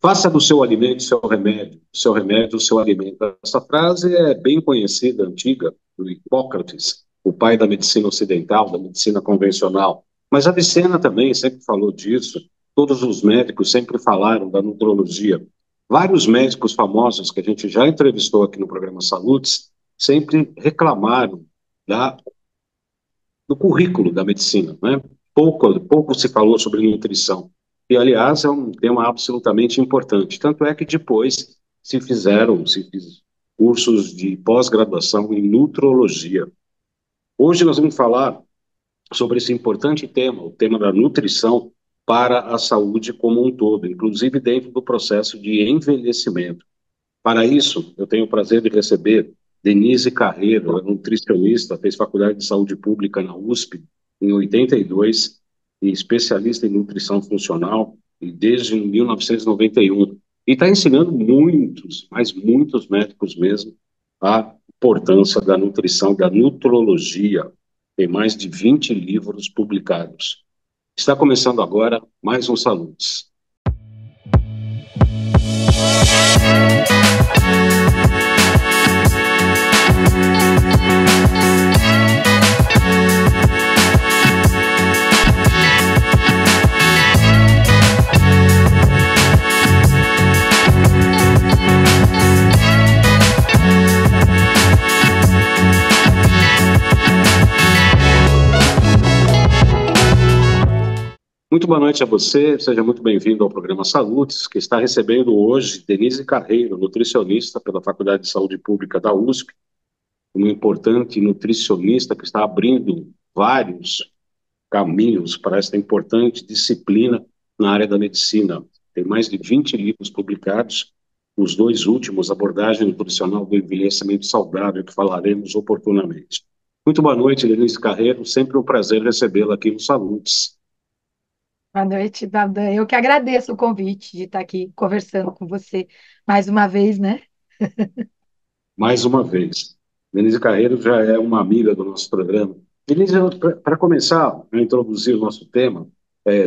Faça do seu alimento seu remédio, do seu remédio seu alimento. Essa frase é bem conhecida, antiga, do Hipócrates, o pai da medicina ocidental, da medicina convencional. Mas Avicena também sempre falou disso. Todos os médicos sempre falaram da nutrologia. Vários médicos famosos que a gente já entrevistou aqui no programa Saludes sempre reclamaram da, do currículo da medicina, né? Pouco se falou sobre nutrição. E, aliás, é um tema absolutamente importante. Tanto é que depois se fiz cursos de pós-graduação em nutrologia. Hoje nós vamos falar sobre esse importante tema, o tema da nutrição para a saúde como um todo, inclusive dentro do processo de envelhecimento. Para isso, eu tenho o prazer de receber Denise Carreiro, ela é nutricionista, fez faculdade de saúde pública na USP em 82 e especialista em nutrição funcional e desde 1991. E está ensinando muitos, mas muitos médicos mesmo, a importância da nutrição, da nutrologia. Tem mais de 20 livros publicados. Está começando agora mais um Saludes. Muito boa noite a você, seja muito bem-vindo ao programa Saludes, que está recebendo hoje Denise Carreiro, nutricionista pela Faculdade de Saúde Pública da USP, uma importante nutricionista que está abrindo vários caminhos para esta importante disciplina na área da medicina. Tem mais de 20 livros publicados, os dois últimos, Abordagem Nutricional do Envelhecimento Saudável, que falaremos oportunamente. Muito boa noite, Denise Carreiro, sempre um prazer recebê-la aqui no Saludes. Boa noite, Dadan. Eu que agradeço o convite de estar aqui conversando com você mais uma vez, né? Mais uma vez. Denise Carreiro já é uma amiga do nosso programa. Denise, para começar a introduzir o nosso tema,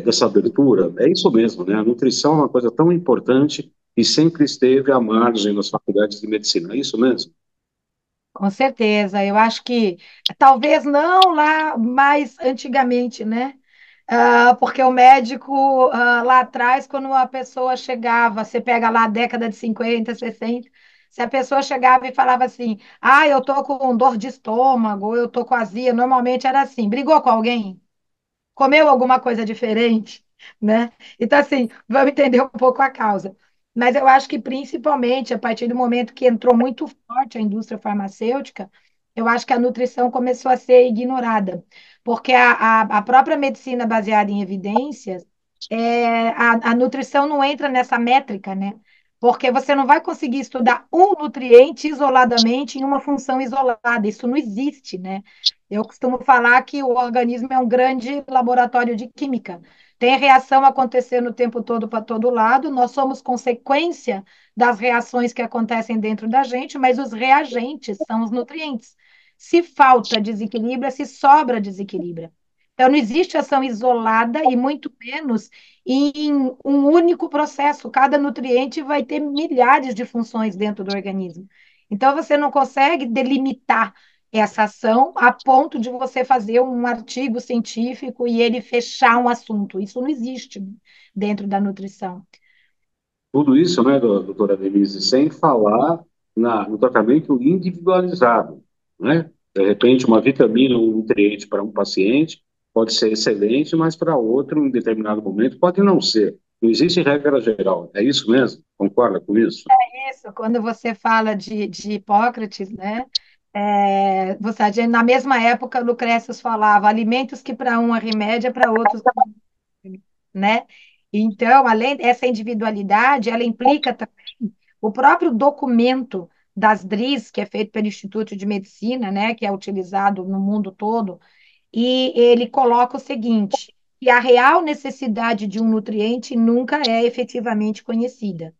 dessa abertura, é isso mesmo, né? A nutrição é uma coisa tão importante e sempre esteve à margem nas faculdades de medicina, é isso mesmo? Com certeza. Eu acho que talvez não lá mais antigamente, né? Porque o médico, lá atrás, quando a pessoa chegava, você pega lá a década de 50, 60, se a pessoa chegava e falava assim, eu tô com dor de estômago, eu tô com azia, normalmente era assim, brigou com alguém? Comeu alguma coisa diferente, né? Então, assim, vamos entender um pouco a causa. Mas eu acho que, principalmente, a partir do momento que entrou muito forte a indústria farmacêutica, eu acho que a nutrição começou a ser ignorada, porque a própria medicina baseada em evidências, a nutrição não entra nessa métrica, né? Porque você não vai conseguir estudar um nutriente isoladamente em uma função isolada, isso não existe, né? Eu costumo falar que o organismo é um grande laboratório de química. Tem reação acontecendo o tempo todo para todo lado, nós somos consequência das reações que acontecem dentro da gente, mas os reagentes são os nutrientes. Se falta desequilíbrio, se sobra desequilíbrio. Então, não existe ação isolada e muito menos em um único processo. Cada nutriente vai ter milhares de funções dentro do organismo. Então, você não consegue delimitar essa ação a ponto de você fazer um artigo científico e ele fechar um assunto. Isso não existe dentro da nutrição. Tudo isso, né, doutora Denise, sem falar no tratamento individualizado, né? De repente, uma vitamina ou um nutriente para um paciente pode ser excelente, mas para outro, em determinado momento, pode não ser. Não existe regra geral. É isso mesmo? Concorda com isso? Isso, quando você fala de Hipócrates, né? Na mesma época, Lucrécios falava alimentos que para um é remédio, para outros, né? Então, além dessa individualidade, ela implica também o próprio documento das DRIs, que é feito pelo Instituto de Medicina, né, que é utilizado no mundo todo, e ele coloca o seguinte, que a real necessidade de um nutriente nunca é efetivamente conhecida.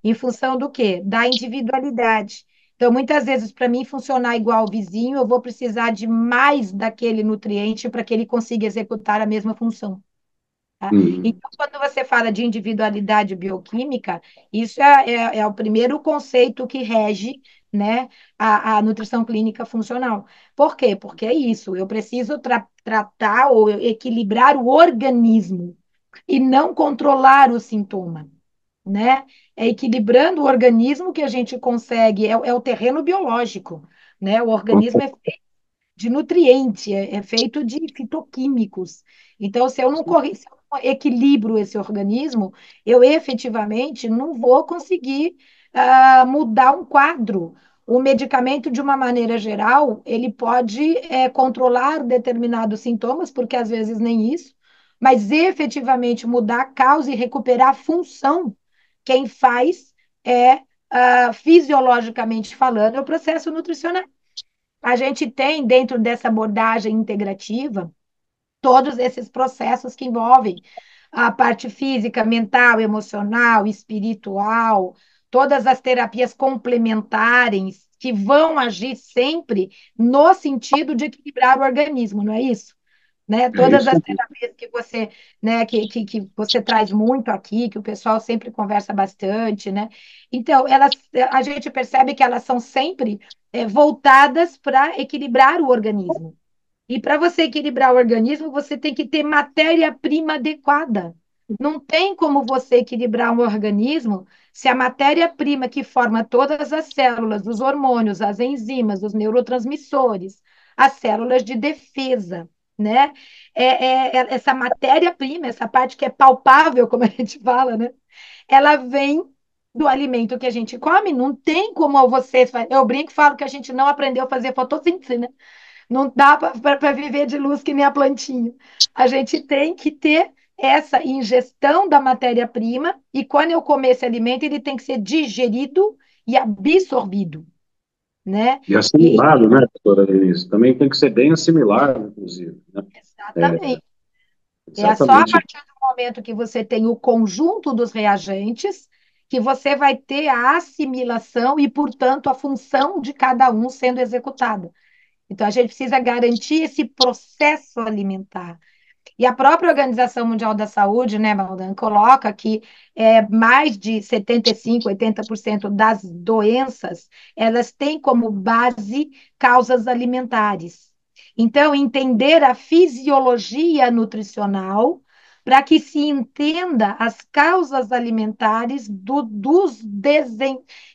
Em função do quê? Da individualidade. Então, muitas vezes, para mim funcionar igual ao vizinho, eu vou precisar de mais daquele nutriente para que ele consiga executar a mesma função. tá? Uhum. Então, quando você fala de individualidade bioquímica, isso é o primeiro conceito que rege, né, a nutrição clínica funcional. Por quê? Porque é isso, eu preciso tratar ou equilibrar o organismo e não controlar o sintoma, né? É equilibrando o organismo que a gente consegue, é o terreno biológico, né? O organismo é de nutriente, é feito de fitoquímicos. Então, se eu não equilibro esse organismo, eu efetivamente não vou conseguir mudar um quadro. O medicamento, de uma maneira geral, ele pode controlar determinados sintomas, porque às vezes nem isso, mas efetivamente mudar a causa e recuperar a função, quem faz é, fisiologicamente falando, é o processo nutricional. A gente tem, dentro dessa abordagem integrativa, todos esses processos que envolvem a parte física, mental, emocional, espiritual, todas as terapias complementares que vão agir sempre no sentido de equilibrar o organismo, não é isso? Né? É Todas isso. as terapias que você, né, que você traz muito aqui, que o pessoal sempre conversa bastante, né? Então, a gente percebe que elas são sempre voltadas para equilibrar o organismo. E para você equilibrar o organismo, você tem que ter matéria-prima adequada. Não tem como você equilibrar um organismo se a matéria-prima que forma todas as células, os hormônios, as enzimas, os neurotransmissores, as células de defesa, né? Essa matéria-prima, essa parte que é palpável, como a gente fala, né? Ela vem do alimento que a gente come. Não tem como você. Eu brinco e falo que a gente não aprendeu a fazer fotossíntese, né? Não dá para viver de luz que nem a plantinha. A gente tem que ter essa ingestão da matéria-prima, e quando eu comer esse alimento, ele tem que ser digerido e absorvido, né? E E, assimilado, né, doutora Denise? Também tem que ser bem assimilado, inclusive, né? É, exatamente. É só a exatamente. partir do momento que você tem o conjunto dos reagentes que você vai ter a assimilação e, portanto, a função de cada um sendo executada. Então, a gente precisa garantir esse processo alimentar. E a própria Organização Mundial da Saúde, né, Maldan, coloca que mais de 75, 80% das doenças, elas têm como base causas alimentares. Então, entender a fisiologia nutricional para que se entenda as causas alimentares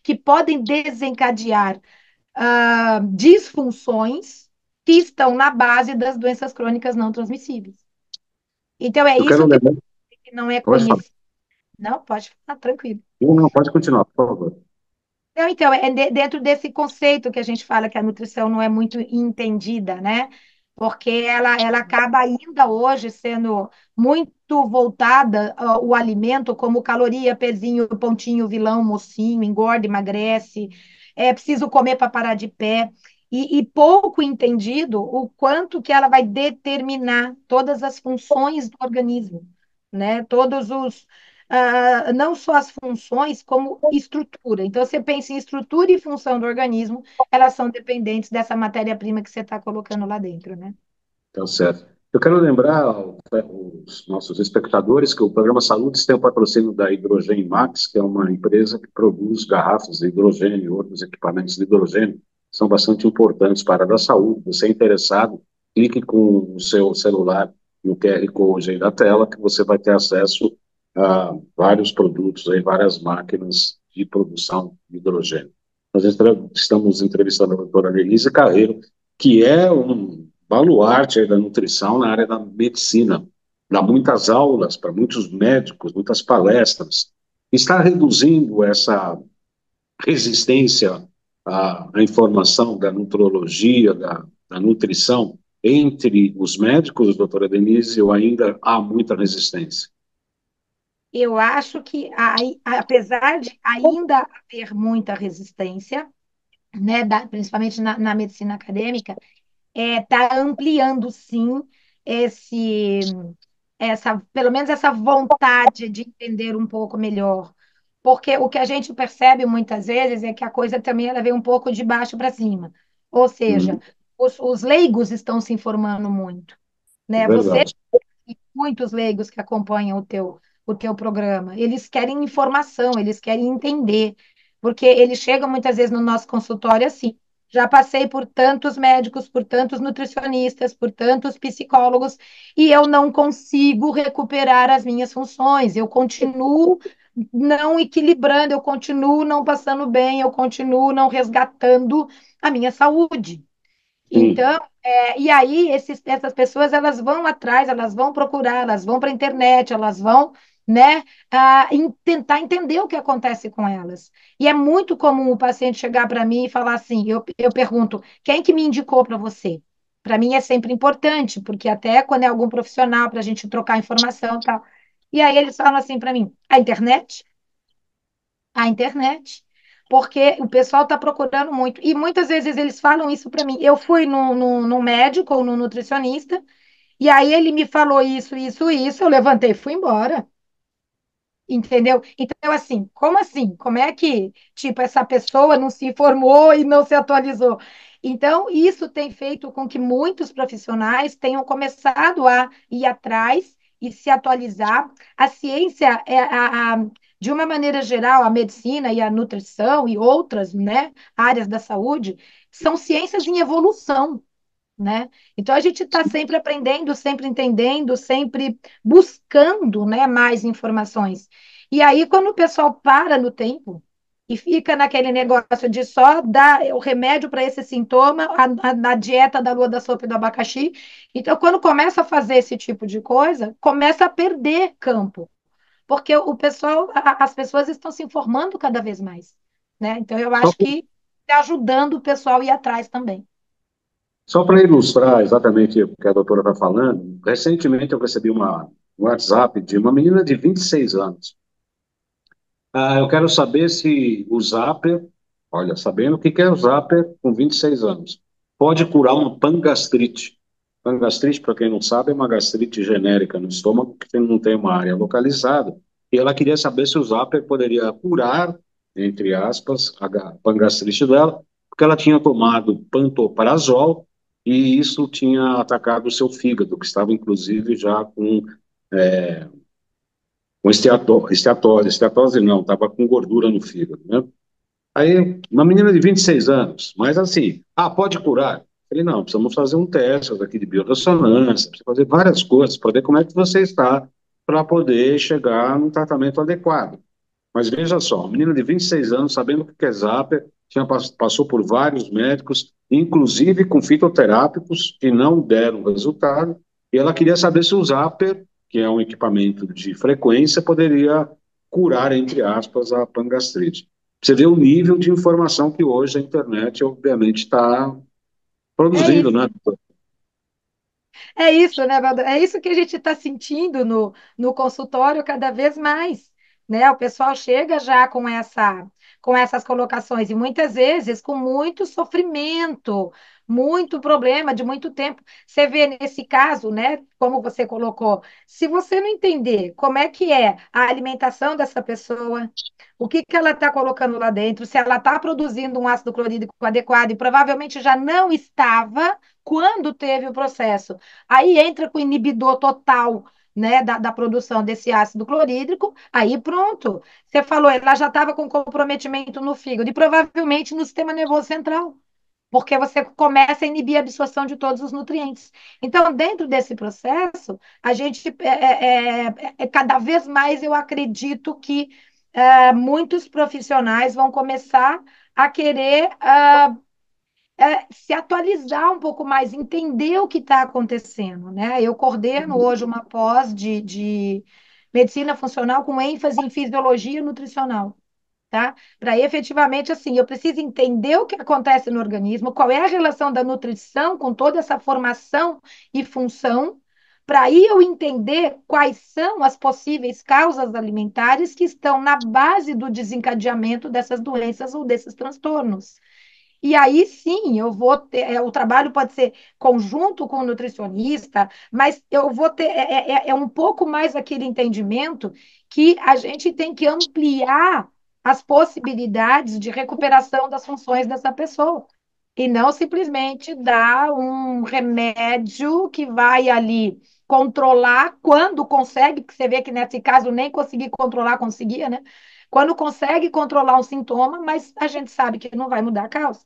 que podem desencadear disfunções que estão na base das doenças crônicas não transmissíveis. Então, é Eu quero isso que lembrar. não é Pode falar. conhecido. Não, pode falar, tranquilo. Não, não, pode continuar, por favor. Não, então, dentro desse conceito que a gente fala que a nutrição não é muito entendida, né? Porque ela acaba ainda hoje sendo muito voltada o alimento como caloria, pezinho, pontinho, vilão, mocinho, engorda, emagrece, é preciso comer para parar de pé. E pouco entendido o quanto que ela vai determinar todas as funções do organismo, né? Não só as funções, como estrutura. Então, você pensa em estrutura e função do organismo, elas são dependentes dessa matéria-prima que você está colocando lá dentro, né? Tá certo. Eu quero lembrar os nossos espectadores que o programa Saúde tem o patrocínio da Hidrogênio Max, que é uma empresa que produz garrafas de hidrogênio e outros equipamentos de hidrogênio, que são bastante importantes para a área da saúde. Você é interessado, clique com o seu celular no QR Code aí da tela, que você vai ter acesso a vários produtos, aí, várias máquinas de produção de hidrogênio. Nós estamos entrevistando a doutora Denise Carreiro, que é um baluarte aí da nutrição na área da medicina. Dá muitas aulas para muitos médicos, muitas palestras. Está reduzindo essa resistência à informação da nutrologia, da nutrição, entre os médicos, doutora Denise, ou ainda há muita resistência? Eu acho que, apesar de ainda haver muita resistência, né, principalmente na medicina acadêmica, está ampliando, sim, esse, pelo menos essa vontade de entender um pouco melhor. Porque o que a gente percebe muitas vezes é que a coisa também ela vem um pouco de baixo para cima. Ou seja, os leigos estão se informando muito, É né? Você verdade. muitos leigos que acompanham o teu programa. Eles querem informação, eles querem entender, porque eles chegam muitas vezes no nosso consultório assim. Já passei por tantos médicos, por tantos nutricionistas, por tantos psicólogos, e eu não consigo recuperar as minhas funções. Eu continuo não equilibrando, eu continuo não passando bem, eu continuo não resgatando a minha saúde. Sim. Então, e aí essas pessoas elas vão atrás, elas vão procurar, elas vão para a internet, elas vão, né, tentar entender o que acontece com elas. E é muito comum o paciente chegar para mim e falar assim, eu pergunto, quem que me indicou para você? Para mim é sempre importante, porque até quando é algum profissional para a gente trocar informação e tal. E aí eles falam assim para mim, a internet, porque o pessoal está procurando muito. E muitas vezes eles falam isso para mim. Eu fui no médico ou no nutricionista, e aí ele me falou isso, isso, isso, eu levantei e fui embora. Entendeu? Então, assim, como assim? Como é que, tipo, essa pessoa não se informou e não se atualizou? Então, isso tem feito com que muitos profissionais tenham começado a ir atrás e se atualizar. A ciência, de uma maneira geral, a medicina e a nutrição e outras, né, áreas da saúde, são ciências em evolução, né? Então a gente está sempre aprendendo, sempre entendendo, sempre buscando, né, mais informações. E aí, quando o pessoal para no tempo e fica naquele negócio de só dar o remédio para esse sintoma, na dieta da lua da sopa e do abacaxi, então quando começa a fazer esse tipo de coisa, começa a perder campo, porque o pessoal, as pessoas estão se informando cada vez mais, né? Então eu Só acho que está ajudando o pessoal a ir atrás também. Só para ilustrar exatamente o que a doutora está falando, recentemente eu recebi um WhatsApp de uma menina de 26 anos. Eu quero saber se o Zapper, olha, sabendo o que que é o Zapper com 26 anos, pode curar uma pangastrite. Pangastrite, para quem não sabe, é uma gastrite genérica no estômago que não tem uma área localizada. E ela queria saber se o Zapper poderia curar, entre aspas, a pangastrite dela, porque ela tinha tomado pantoprazol e isso tinha atacado o seu fígado, que estava inclusive já com esteatose não, estava com gordura no fígado, né? Aí, uma menina de 26 anos, mas assim, pode curar? Falei, não, precisamos fazer um teste aqui de biorressonância, precisa fazer várias coisas para ver como é que você está para poder chegar num tratamento adequado. Mas veja só, uma menina de 26 anos, sabendo o que é Zapper, passou por vários médicos, inclusive com fitoterápicos, que não deram resultado, e ela queria saber se o Zapper, que é um equipamento de frequência, poderia curar, entre aspas, a pangastrite. Você vê o nível de informação que hoje a internet, obviamente, está É produzindo, isso. né? É isso, né, Valdo? É isso que a gente está sentindo no consultório cada vez mais, né? O pessoal chega já com essas colocações e muitas vezes com muito sofrimento, muito problema de muito tempo. Você vê nesse caso, né, como você colocou, se você não entender como é que é a alimentação dessa pessoa, o que que ela está colocando lá dentro, se ela está produzindo um ácido clorídrico adequado e provavelmente já não estava quando teve o processo. Aí entra com o inibidor total, né, da produção desse ácido clorídrico, aí pronto. Você falou, ela já estava com comprometimento no fígado e provavelmente no sistema nervoso central, porque você começa a inibir a absorção de todos os nutrientes. Então, dentro desse processo, a gente, cada vez mais eu acredito que muitos profissionais vão começar a querer se atualizar um pouco mais, entender o que está acontecendo, né? Eu coordeno hoje uma pós de medicina funcional com ênfase em fisiologia nutricional, tá? Para efetivamente, assim, eu preciso entender o que acontece no organismo, qual é a relação da nutrição com toda essa formação e função, para aí eu entender quais são as possíveis causas alimentares que estão na base do desencadeamento dessas doenças ou desses transtornos. E aí sim, eu vou ter, o trabalho pode ser conjunto com o nutricionista, mas eu vou ter, é um pouco mais aquele entendimento que a gente tem que ampliar as possibilidades de recuperação das funções dessa pessoa. E não simplesmente dar um remédio que vai ali controlar quando consegue, porque você vê que nesse caso nem conseguir controlar, conseguia, né? Quando consegue controlar um sintoma, mas a gente sabe que não vai mudar a causa,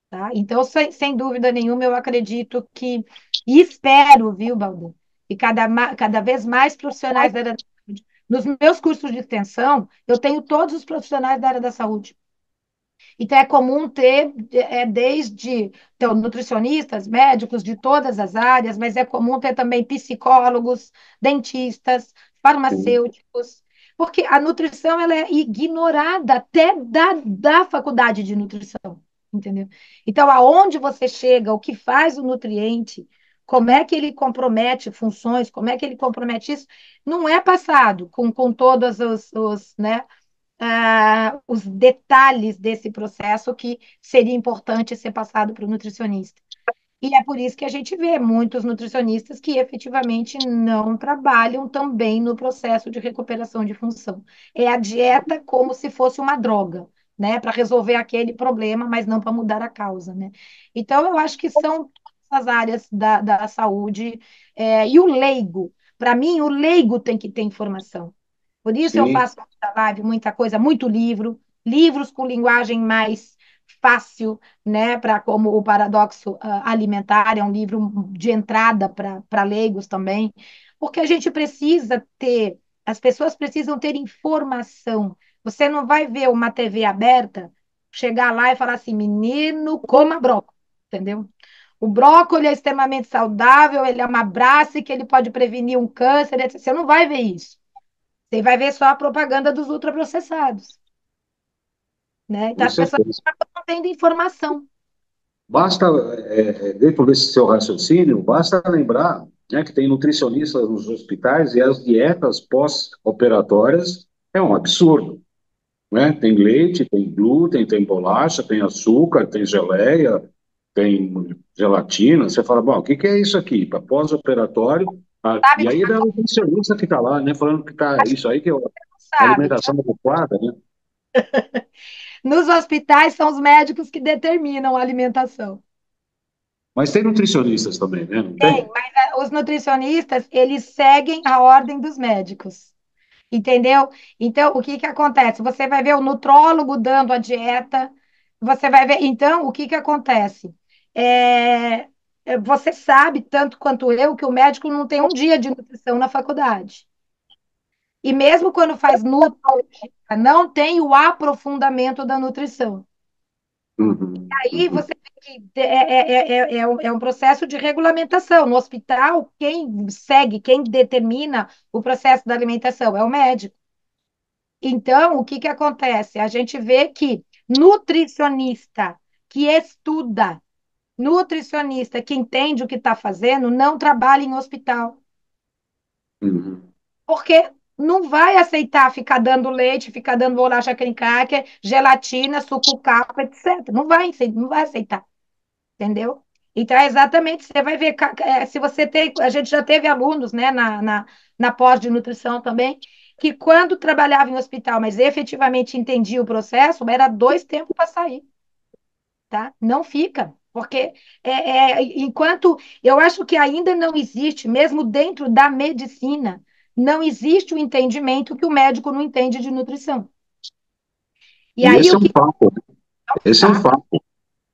tá? Então, sem dúvida nenhuma, eu acredito que, e espero, viu, Baldu, que cada vez mais profissionais da área da saúde. Nos meus cursos de extensão, eu tenho todos os profissionais da área da saúde. Então, é comum ter, desde então, nutricionistas, médicos de todas as áreas, mas é comum ter também psicólogos, dentistas, Sim, farmacêuticos, porque a nutrição ela é ignorada até da faculdade de nutrição, entendeu? Então, aonde você chega, o que faz o nutriente, como é que ele compromete funções, como é que ele compromete isso, não é passado com todos né, os detalhes desse processo que seria importante ser passado para o nutricionista. E é por isso que a gente vê muitos nutricionistas que efetivamente não trabalham também no processo de recuperação de função. É a dieta como se fosse uma droga, né, para resolver aquele problema, mas não para mudar a causa, né? Então, eu acho que são as áreas da saúde, e o leigo. Para mim, o leigo tem que ter informação. Por isso eu sim, faço muita live, muita coisa, muito livro, livros com linguagem mais fácil, né, para como o Paradoxo Alimentar é um livro de entrada para leigos também, porque a gente precisa ter, as pessoas precisam ter informação. Você não vai ver uma TV aberta, chegar lá e falar assim, menino, coma brócolis, entendeu? O brócolis é extremamente saudável, ele é uma brace que ele pode prevenir um câncer, etc. Você não vai ver isso. Você vai ver só a propaganda dos ultraprocessados, né? Então com as pessoas certeza. não tendo informação. Basta, dentro desse seu raciocínio, basta lembrar, né, que tem nutricionistas nos hospitais e as dietas pós-operatórias é um absurdo, né? Tem leite, tem glúten, tem bolacha, tem açúcar, tem geleia, tem gelatina. Você fala, bom, o que que é isso aqui? Para pós-operatório, Sabe e que aí é o nutricionista que está lá, né, falando que tá isso aí que é não sabe. alimentação adequada, né? Nos hospitais são os médicos que determinam a alimentação. Mas tem nutricionistas também, né? Não tem? Mas os nutricionistas, eles seguem a ordem dos médicos, entendeu? Então, o que que acontece? Você vai ver o nutrólogo dando a dieta, você vai ver. Então, o que que acontece? É, você sabe, tanto quanto eu, que o médico não tem um dia de nutrição na faculdade. E mesmo quando faz nutrologia, não tem o aprofundamento da nutrição. Uhum, Aí uhum, você vê que é um processo de regulamentação. No hospital, quem segue, quem determina o processo da alimentação é o médico. Então, o que que acontece? A gente vê que nutricionista que estuda, nutricionista que entende o que está fazendo, não trabalha em hospital. uhum. Porque não vai aceitar ficar dando leite, ficar dando bolacha cream cracker, gelatina, suco caco, etc. Não vai aceitar, entendeu? Então, é exatamente, você vai ver, se você tem, a gente já teve alunos, né, na pós de nutrição também, que quando trabalhava em hospital, mas efetivamente entendia o processo, era 2 tempos para sair, tá? Não fica, porque enquanto eu acho que ainda não existe, mesmo dentro da medicina, não existe o entendimento que o médico não entende de nutrição. E E aí esse é o um que fato. Esse é um tá? fato.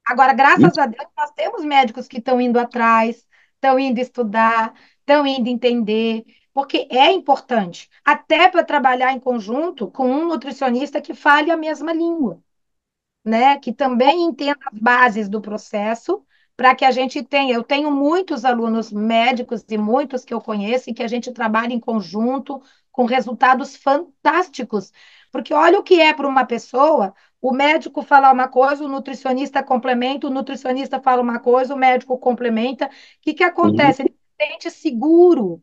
Agora, graças Isso, a Deus, nós temos médicos que estão indo atrás, estão indo estudar, estão indo entender, porque é importante, até para trabalhar em conjunto com um nutricionista que fale a mesma língua, né? Que também entenda as bases do processo, para que a gente tenha. Eu tenho muitos alunos médicos e muitos que eu conheço e que a gente trabalha em conjunto com resultados fantásticos. Porque olha o que é para uma pessoa, o médico falar uma coisa, o nutricionista complementa, o nutricionista fala uma coisa, o médico complementa. O que que sim, acontece? Ele se sente seguro,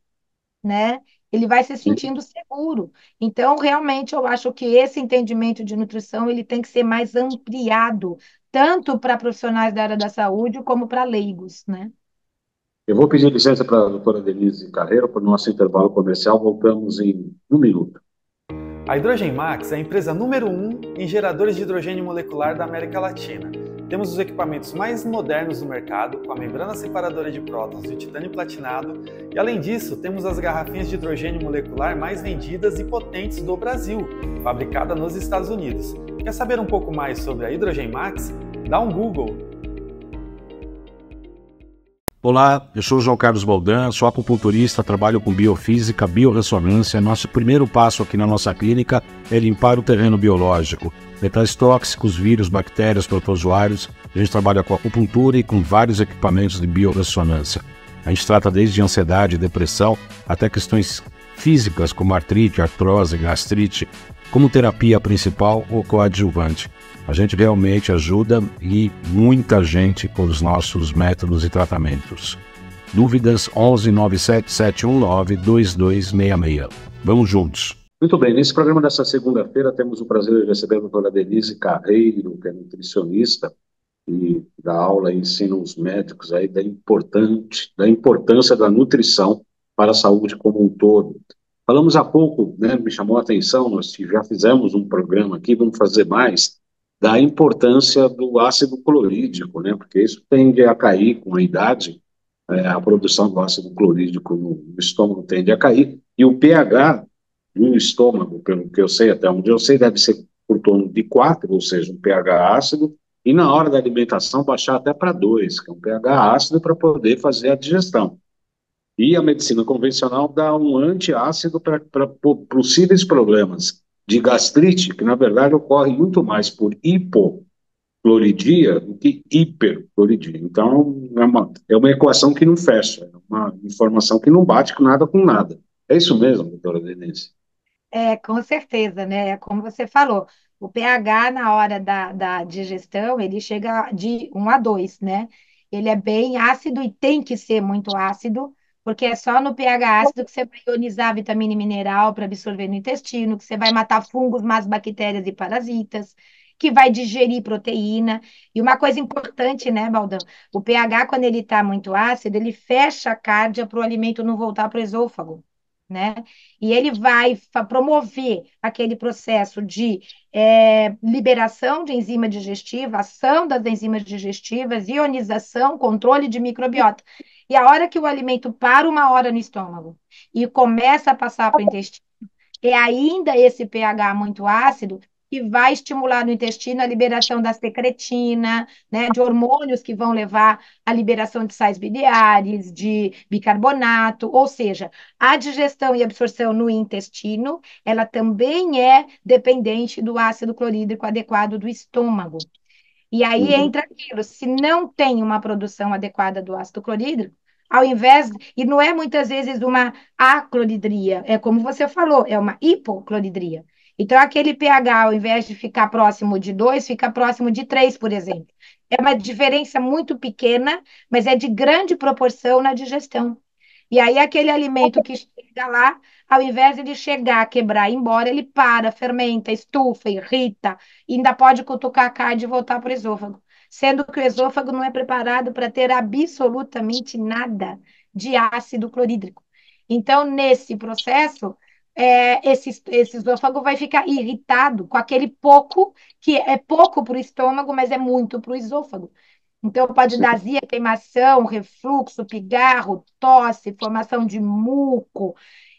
né? Ele vai se sim. sentindo seguro. Então, realmente, eu acho que esse entendimento de nutrição ele tem que ser mais ampliado, tanto para profissionais da área da saúde como para leigos, né? Eu vou pedir licença para a doutora Denise Carreiro para o nosso intervalo comercial. Voltamos em um minuto. A Hidrogen Max é a empresa número 1 em geradores de hidrogênio molecular da América Latina. Temos os equipamentos mais modernos do mercado, com a membrana separadora de prótons de titânio platinado, e além disso, temos as garrafinhas de hidrogênio molecular mais vendidas e potentes do Brasil, fabricada nos Estados Unidos. Quer saber um pouco mais sobre a Hydrogen Max? Dá um Google. Olá, eu sou o João Carlos Baldan, sou acupunturista, trabalho com biofísica, biorressonância. Nosso primeiro passo aqui na nossa clínica é limpar o terreno biológico. Metais tóxicos, vírus, bactérias, protozoários. A gente trabalha com acupuntura e com vários equipamentos de biorressonância. A gente trata desde ansiedade, depressão, até questões físicas como artrite, artrose, gastrite, como terapia principal ou coadjuvante. A gente realmente ajuda e muita gente com os nossos métodos e tratamentos. Dúvidas 11 97 719 2266. Vamos juntos. Muito bem, nesse programa dessa segunda-feira temos o prazer de receber a doutora Denise Carreiro, que é nutricionista e dá aula e ensina os médicos aí da importância da nutrição para a saúde como um todo. Falamos há pouco, né, me chamou a atenção, nós já fizemos um programa aqui, vamos fazer mais, da importância do ácido clorídrico, né, porque isso tende a cair com a idade, a produção do ácido clorídrico no estômago tende a cair, e o pH no estômago, pelo que eu sei, até onde eu sei, deve ser por torno de 4, ou seja, um pH ácido, e na hora da alimentação baixar até para 2, que é um pH ácido para poder fazer a digestão. E a medicina convencional dá um antiácido para possíveis problemas de gastrite, que na verdade ocorre muito mais por hipocloridia do que hipercloridia. Então, é uma equação que não fecha, é uma informação que não bate com nada. É isso mesmo, doutora Denise? Com certeza, né? É como você falou, o pH na hora da digestão, ele chega de 1 a 2, né? Ele é bem ácido e tem que ser muito ácido, porque é só no pH ácido que você vai ionizar a vitamina e mineral para absorver no intestino, que você vai matar fungos, más bactérias e parasitas, que vai digerir proteína. E uma coisa importante, né, Baldão? O pH, quando ele está muito ácido, ele fecha a cárdia para o alimento não voltar para o esôfago, né? E ele vai promover aquele processo de liberação de enzima digestiva, ação das enzimas digestivas, ionização, controle de microbiota. E a hora que o alimento para 1 hora no estômago e começa a passar para o intestino, é ainda esse pH muito ácido que vai estimular no intestino a liberação da secretina, né, de hormônios que vão levar à liberação de sais biliares, de bicarbonato, ou seja, a digestão e absorção no intestino, ela também é dependente do ácido clorídrico adequado do estômago. E aí entra aquilo, se não tem uma produção adequada do ácido clorídrico, ao invés, e não é muitas vezes uma acloridria, é como você falou, é uma hipocloridria. Então, aquele pH, ao invés de ficar próximo de 2, fica próximo de 3, por exemplo. É uma diferença muito pequena, mas é de grande proporção na digestão. E aí, aquele alimento que chega lá, ao invés de ele chegar, quebrar e ir embora, ele para, fermenta, estufa, irrita, e ainda pode cutucar a carne e voltar para o esôfago. Sendo que o esôfago não é preparado para ter absolutamente nada de ácido clorídrico. Então, nesse processo, esse esôfago vai ficar irritado com aquele pouco, que é pouco para o estômago, mas é muito para o esôfago. Então, pode dar azia, queimação, refluxo, pigarro, tosse, formação de muco.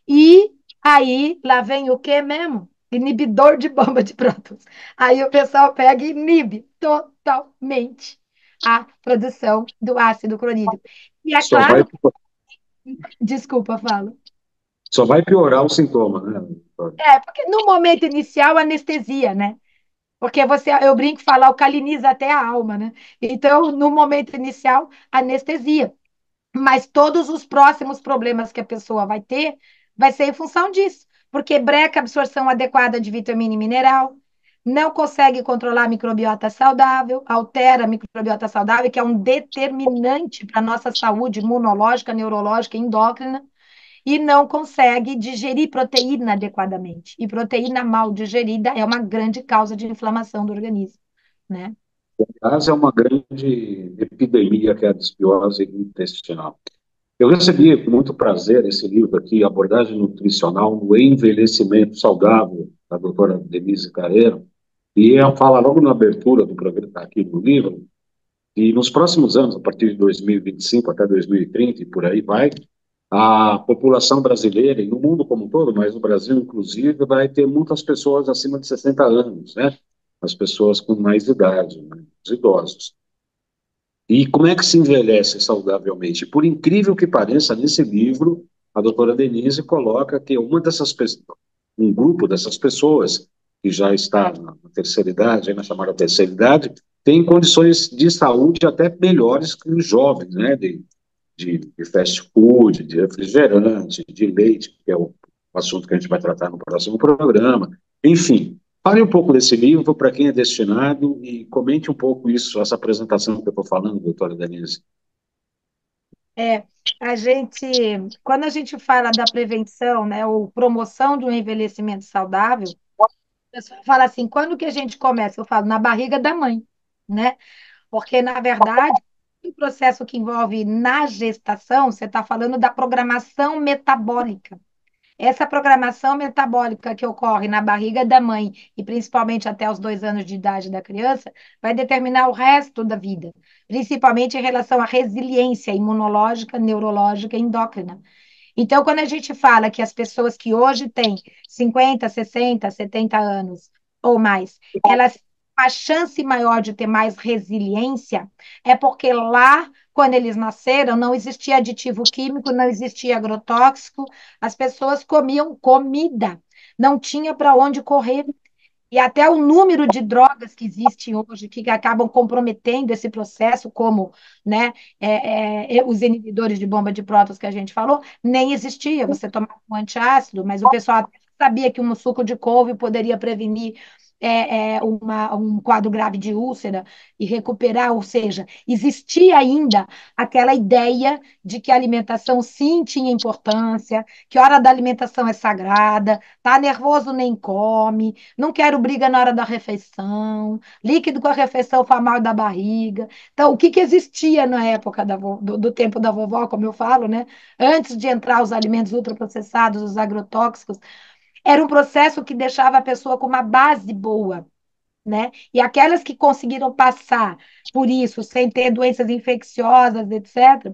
E aí, lá vem o quê mesmo? Inibidor de bomba de prótons. Aí o pessoal pega e inibe totalmente a produção do ácido clorídrico. E é Só vai, claro, desculpa, falo. só vai piorar o sintoma, né, doutora? Porque no momento inicial, anestesia, né? Porque eu brinco e falo, alcaliniza até a alma, né? Então, no momento inicial, anestesia. Mas todos os próximos problemas que a pessoa vai ter, vai ser em função disso. Porque breca a absorção adequada de vitamina e mineral, não consegue controlar a microbiota saudável, altera a microbiota saudável, que é um determinante para a nossa saúde imunológica, neurológica e endócrina, e não consegue digerir proteína adequadamente. E proteína mal digerida é uma grande causa de inflamação do organismo, né? Aliás, é uma grande epidemia que é a desbiose intestinal. Eu recebi com muito prazer esse livro aqui, Abordagem Nutricional no Envelhecimento Saudável, da doutora Denise Carreiro, e ela fala logo na abertura do programa, aqui do livro, E nos próximos anos, a partir de 2025 até 2030 e por aí vai, a população brasileira, e no mundo como um todo, mas no Brasil inclusive, vai ter muitas pessoas acima de 60 anos, né? As pessoas com mais idade, né? Os idosos. E como é que se envelhece saudavelmente? Por incrível que pareça, nesse livro, a doutora Denise coloca que uma dessas um grupo dessas pessoas que já está na terceira idade, na chamada terceira idade, tem condições de saúde até melhores que os jovens, né? De fast food, de refrigerante, de leite, que é o assunto que a gente vai tratar no próximo programa. Enfim, fale um pouco desse livro, para quem é destinado, e comente um pouco isso, essa apresentação que eu estou falando, doutora Denise. É, a gente, quando a gente fala da prevenção, né, ou promoção de um envelhecimento saudável, o pessoal fala assim, quando que a gente começa? Eu falo, na barriga da mãe, né? Porque, na verdade, o processo que envolve na gestação, você está falando da programação metabólica. Essa programação metabólica que ocorre na barriga da mãe, e principalmente até os 2 anos de idade da criança, vai determinar o resto da vida, principalmente em relação à resiliência imunológica, neurológica e endócrina. Então, quando a gente fala que as pessoas que hoje têm 50, 60, 70 anos ou mais, elas têm uma chance maior de ter mais resiliência, é porque lá, quando eles nasceram, não existia aditivo químico, não existia agrotóxico, as pessoas comiam comida, não tinha para onde correr. E até o número de drogas que existem hoje, que acabam comprometendo esse processo, como, né, os inibidores de bomba de prótons que a gente falou, nem existia. Você tomava um antiácido, mas o pessoal até sabia que um suco de couve poderia prevenir um quadro grave de úlcera e recuperar, ou seja, existia ainda aquela ideia de que a alimentação sim tinha importância, que a hora da alimentação é sagrada, tá nervoso nem come, não quero briga na hora da refeição, líquido com a refeição faz mal da barriga. Então, o que que existia na época do tempo da vovó, como eu falo, né? Antes de entrar os alimentos ultraprocessados, os agrotóxicos, era um processo que deixava a pessoa com uma base boa, né? E aquelas que conseguiram passar por isso sem ter doenças infecciosas, etc.,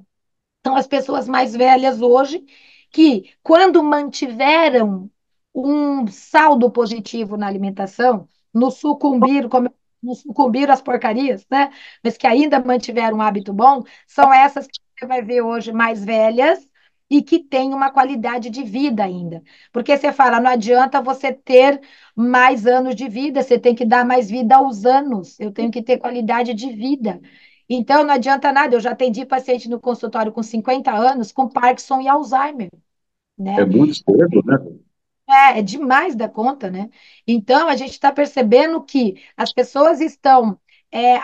são as pessoas mais velhas hoje que, quando mantiveram um saldo positivo na alimentação, no sucumbir às porcarias, né? Mas que ainda mantiveram um hábito bom, são essas que você vai ver hoje mais velhas e que têm uma qualidade de vida ainda. Porque você fala, não adianta você ter mais anos de vida, você tem que dar mais vida aos anos, eu tenho que ter qualidade de vida. Então, não adianta nada, eu já atendi paciente no consultório com 50 anos, com Parkinson e Alzheimer, É né? muito cedo, né? É demais da conta, né? Então, a gente está percebendo que as pessoas estão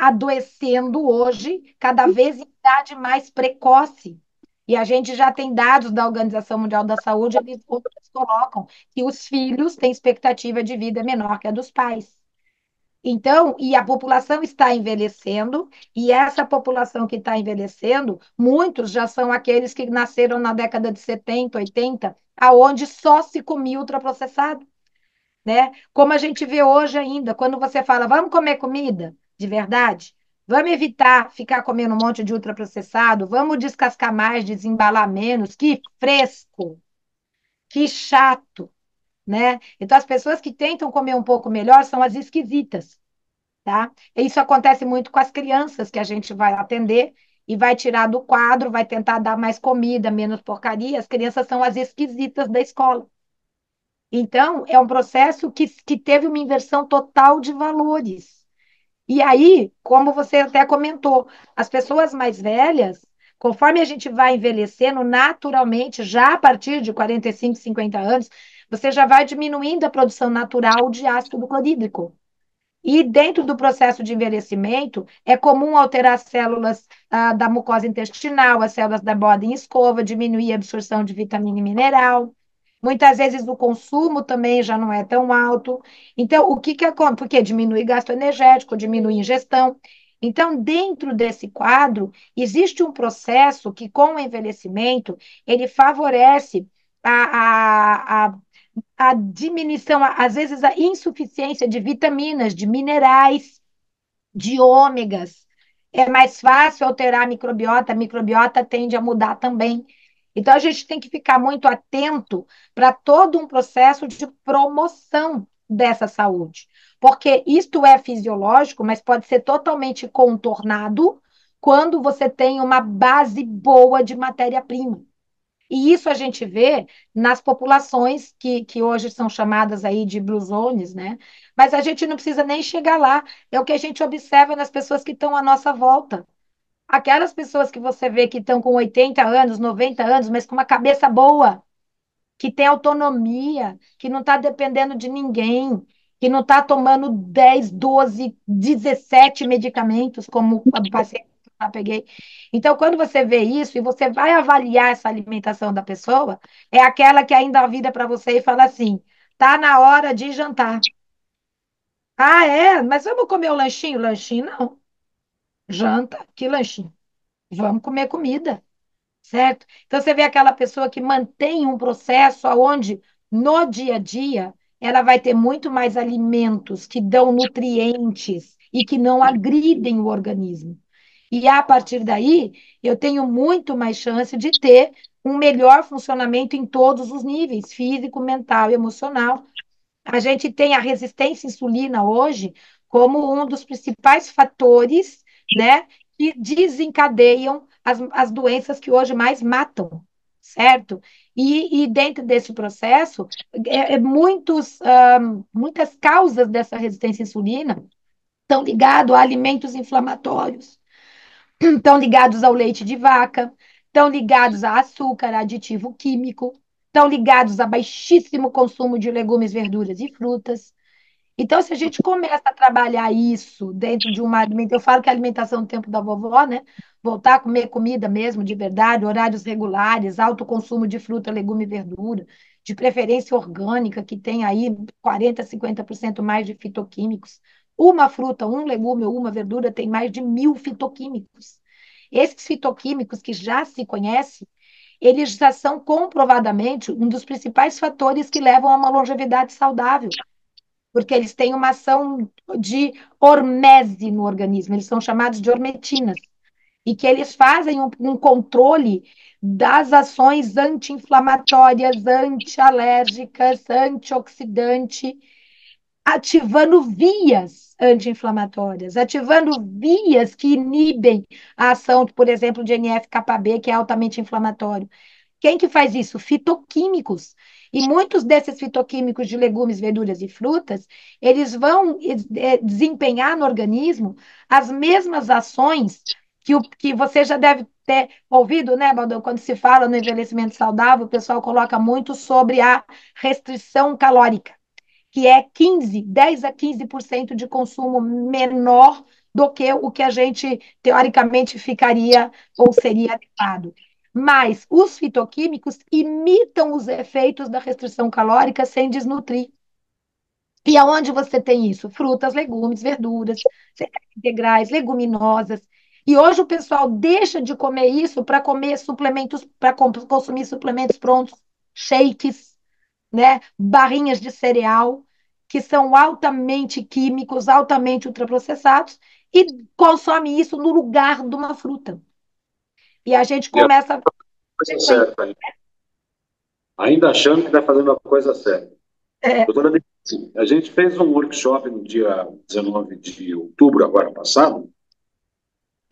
adoecendo hoje, cada vez em idade mais precoce. E a gente já tem dados da Organização Mundial da Saúde, eles colocam que os filhos têm expectativa de vida menor que a dos pais. Então, e a população está envelhecendo, e essa população que está envelhecendo, muitos já são aqueles que nasceram na década de 70, 80, aonde só se comia ultraprocessado, né? Como a gente vê hoje ainda, quando você fala, vamos comer comida de verdade, vamos evitar ficar comendo um monte de ultraprocessado, vamos descascar mais, desembalar menos, que fresco, que chato, né? Então, as pessoas que tentam comer um pouco melhor são as esquisitas, tá? Isso acontece muito com as crianças que a gente vai atender e vai tirar do quadro, vai tentar dar mais comida, menos porcaria. As crianças são as esquisitas da escola. Então, é um processo que teve uma inversão total de valores. E aí, como você até comentou, as pessoas mais velhas, conforme a gente vai envelhecendo, naturalmente, já a partir de 45, 50 anos, você já vai diminuindo a produção natural de ácido clorídrico. E dentro do processo de envelhecimento, é comum alterar as células da mucosa intestinal, as células da borda em escova, diminuir a absorção de vitamina e mineral. Muitas vezes o consumo também já não é tão alto. Então, o que que acontece? Porque diminui gasto energético, diminui ingestão. Então, dentro desse quadro, existe um processo que, com o envelhecimento, ele favorece a diminuição, às vezes a insuficiência de vitaminas, de minerais, de ômegas. é mais fácil alterar a microbiota tende a mudar também. Então, a gente tem que ficar muito atento para todo um processo de promoção dessa saúde, porque isto é fisiológico, mas pode ser totalmente contornado quando você tem uma base boa de matéria-prima. E isso a gente vê nas populações que hoje são chamadas aí de blue zones, né? Mas a gente não precisa nem chegar lá. É o que a gente observa nas pessoas que estão à nossa volta. Aquelas pessoas que você vê que estão com 80 anos, 90 anos, mas com uma cabeça boa, que tem autonomia, que não está dependendo de ninguém, que não está tomando 10, 12, 17 medicamentos, como o paciente que eu já peguei. Então, quando você vê isso e você vai avaliar essa alimentação da pessoa, é aquela que ainda vira para você e fala assim: tá na hora de jantar. Ah, é? Mas vamos comer o lanchinho? Lanchinho não. Janta, que lanchinho? Vamos comer comida. Certo? Então, você vê aquela pessoa que mantém um processo onde, no dia a dia, ela vai ter muito mais alimentos que dão nutrientes e que não agridem o organismo. E, a partir daí, eu tenho muito mais chance de ter um melhor funcionamento em todos os níveis, físico, mental e emocional. A gente tem a resistência à insulina hoje como um dos principais fatores, né, que desencadeiam as doenças que hoje mais matam, certo? E dentro desse processo, muitas causas dessa resistência à insulina estão ligadas a alimentos inflamatórios, estão ligados ao leite de vaca, estão ligados a açúcar, aditivo químico, estão ligados a baixíssimo consumo de legumes, verduras e frutas. Então, se a gente começa a trabalhar isso dentro de uma alimentação, eu falo que a alimentação do tempo da vovó, né? Voltar a comer comida mesmo, de verdade, horários regulares, alto consumo de fruta, legume e verdura, de preferência orgânica, que tem aí 40, 50% mais de fitoquímicos. Uma fruta, um legume ou uma verdura tem mais de 1.000 fitoquímicos. Esses fitoquímicos que já se conhecem, eles já são comprovadamente um dos principais fatores que levam a uma longevidade saudável porque eles têm uma ação de hormese no organismo, eles são chamados de hormetinas, e que eles fazem um controle das ações anti-inflamatórias, anti-alérgicas, antioxidante, ativando vias anti-inflamatórias, ativando vias que inibem a ação, por exemplo, de NF-κB, que é altamente inflamatório. Quem que faz isso? Fitoquímicos. E muitos desses fitoquímicos de legumes, verduras e frutas, eles vão desempenhar no organismo as mesmas ações que você já deve ter ouvido, né, Baldão? Quando se fala no envelhecimento saudável, o pessoal coloca muito sobre a restrição calórica, que é 10 a 15% de consumo menor do que o que a gente, teoricamente, ficaria ou seria adequado. Mas os fitoquímicos imitam os efeitos da restrição calórica sem desnutrir. E aonde você tem isso? Frutas, legumes, verduras, cereais integrais, leguminosas. E hoje o pessoal deixa de comer isso para comer suplementos, para consumir suplementos prontos, shakes, né? Barrinhas de cereal, que são altamente químicos, altamente ultraprocessados, e consome isso no lugar de uma fruta. E a gente E a começa a coisa certa, ainda achando que está fazendo a coisa certa. Doutora Denise, a gente fez um workshop no dia 19 de outubro, agora passado,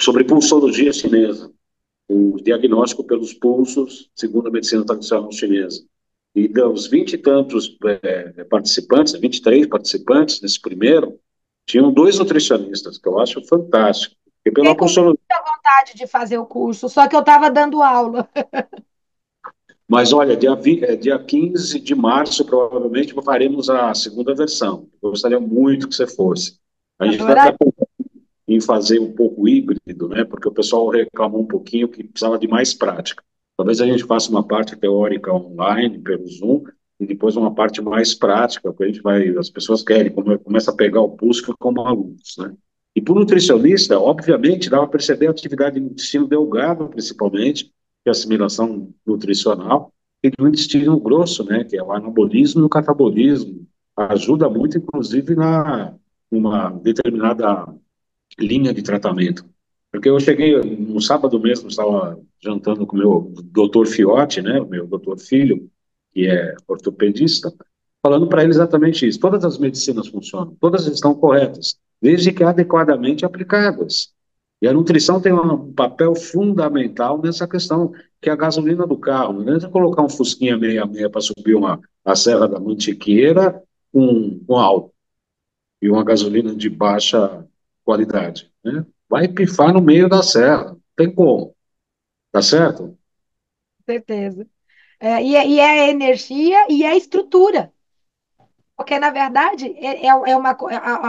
sobre pulsologia chinesa, o diagnóstico pelos pulsos, segundo a medicina tradicional chinesa. E dos 20 e tantos participantes, 23 participantes nesse primeiro, tinham 2 nutricionistas, que eu acho fantástico. E pela Fiquei com pulsologia. muita vontade de fazer o curso, só que eu estava dando aula. Mas olha, dia 15 de março, provavelmente, faremos a segunda versão. Eu gostaria muito que você fosse. A gente está Adoraria. em fazer um pouco híbrido, né? Porque o pessoal reclamou um pouquinho que precisava de mais prática. Talvez a gente faça uma parte teórica online, pelo Zoom, e depois uma parte mais prática, porque a gente vai, as pessoas querem, começa a pegar o pulso como alunos, né? E para o nutricionista, obviamente, dá para perceber a atividade do intestino delgado, principalmente, que é a assimilação nutricional, e do intestino grosso, né? Que é o anabolismo e o catabolismo. Ajuda muito, inclusive, uma determinada linha de tratamento. Porque eu cheguei, no sábado mesmo, estava jantando com o meu doutor Fiotti, né, o meu doutor Filho, que é ortopedista, falando para ele exatamente isso. Todas as medicinas funcionam, todas estão corretas, desde que adequadamente aplicadas. E a nutrição tem um papel fundamental nessa questão, que é a gasolina do carro. Não adianta colocar um Fusquinha 66 para subir a Serra da Mantiqueira com álcool e uma gasolina de baixa qualidade, né? Vai pifar no meio da serra, não tem como, tá certo? Com certeza. E é a energia e é a estrutura. Porque, na verdade,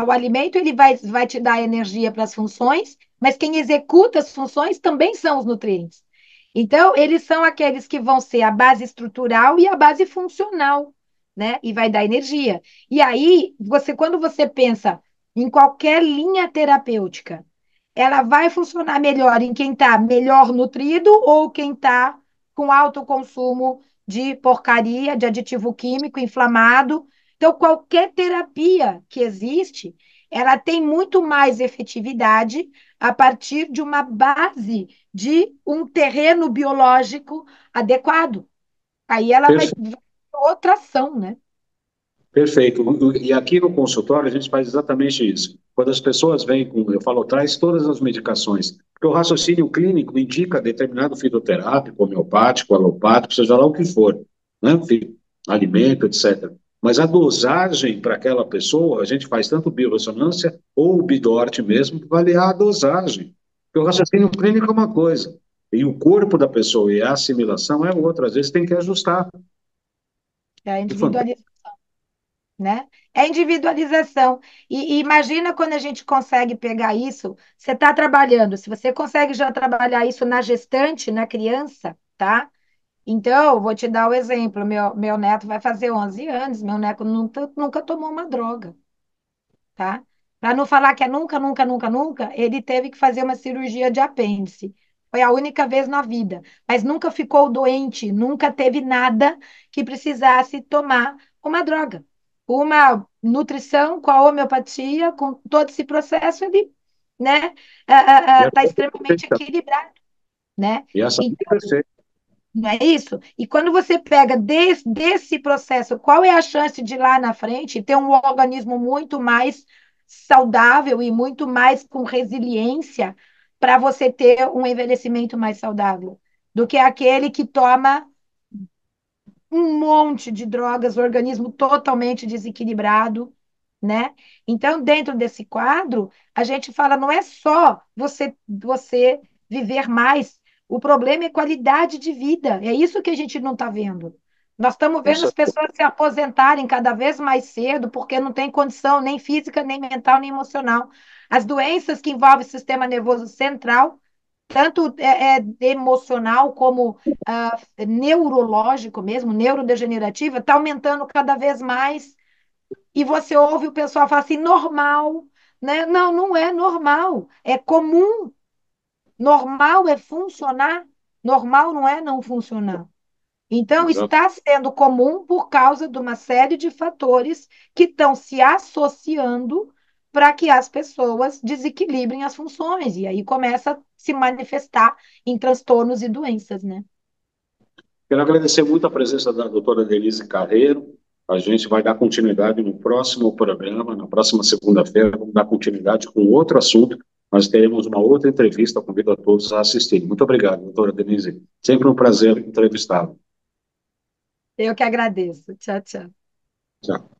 o alimento ele vai te dar energia para as funções, mas quem executa as funções também são os nutrientes. Então, eles são aqueles que vão ser a base estrutural e a base funcional, né? E vai dar energia. E aí, quando você pensa em qualquer linha terapêutica, ela vai funcionar melhor em quem está melhor nutrido ou quem está com alto consumo de porcaria, de aditivo químico inflamado. Então, qualquer terapia que existe, ela tem muito mais efetividade a partir de uma base de um terreno biológico adequado. Aí ela vai ter outra ação, né? Perfeito. E aqui no consultório a gente faz exatamente isso. Quando as pessoas vêm com, eu falo, traz todas as medicações, porque o raciocínio clínico indica determinado fitoterápico, homeopático, alopático, seja lá o que for, né? Alimento, etc. Mas a dosagem para aquela pessoa, a gente faz tanto biorressonância ou o Bidort mesmo, para avaliar a dosagem. Porque o raciocínio clínico é uma coisa, e o corpo da pessoa e a assimilação é outra. Às vezes tem que ajustar. É a Que fantástico. individualização, né? É a individualização. E imagina quando a gente consegue pegar isso, você está trabalhando, se você consegue já trabalhar isso na gestante, na criança, tá? Então, vou te dar o exemplo. Meu neto vai fazer 11 anos, meu neto nunca tomou uma droga, tá? Para não falar que é nunca, nunca, nunca, nunca, ele teve que fazer uma cirurgia de apêndice. Foi a única vez na vida, mas nunca ficou doente, nunca teve nada que precisasse tomar uma droga. Uma nutrição com a homeopatia, com todo esse processo, ele, né, E a tá saúde é extremamente perfeita. equilibrado, né? E a saúde é perfeita. Não é isso? E quando você pega desse processo, qual é a chance de lá na frente ter um organismo muito mais saudável e muito mais com resiliência para você ter um envelhecimento mais saudável do que aquele que toma um monte de drogas, o organismo totalmente desequilibrado, né? Então, dentro desse quadro, a gente fala, não é só você viver mais, o problema é qualidade de vida. É isso que a gente não está vendo. Nós estamos vendo Essa, as pessoas se aposentarem cada vez mais cedo, porque não tem condição nem física, nem mental, nem emocional. As doenças que envolvem o sistema nervoso central, tanto emocional como neurológico mesmo, neurodegenerativa, está aumentando cada vez mais. E você ouve o pessoal falar assim, normal, né? Não, não é normal, é comum. Normal é funcionar, normal não é não funcionar. Então, exato. está sendo comum por causa de uma série de fatores que estão se associando para que as pessoas desequilibrem as funções, e aí começa a se manifestar em transtornos e doenças, né? Quero agradecer muito a presença da doutora Denise Carreiro. A gente vai dar continuidade no próximo programa, na próxima segunda-feira, vamos dar continuidade com outro assunto. Nós teremos uma outra entrevista, convido a todos a assistirem. Muito obrigado, doutora Denise. Sempre um prazer entrevistá-la. Eu que agradeço. Tchau, tchau. Tchau.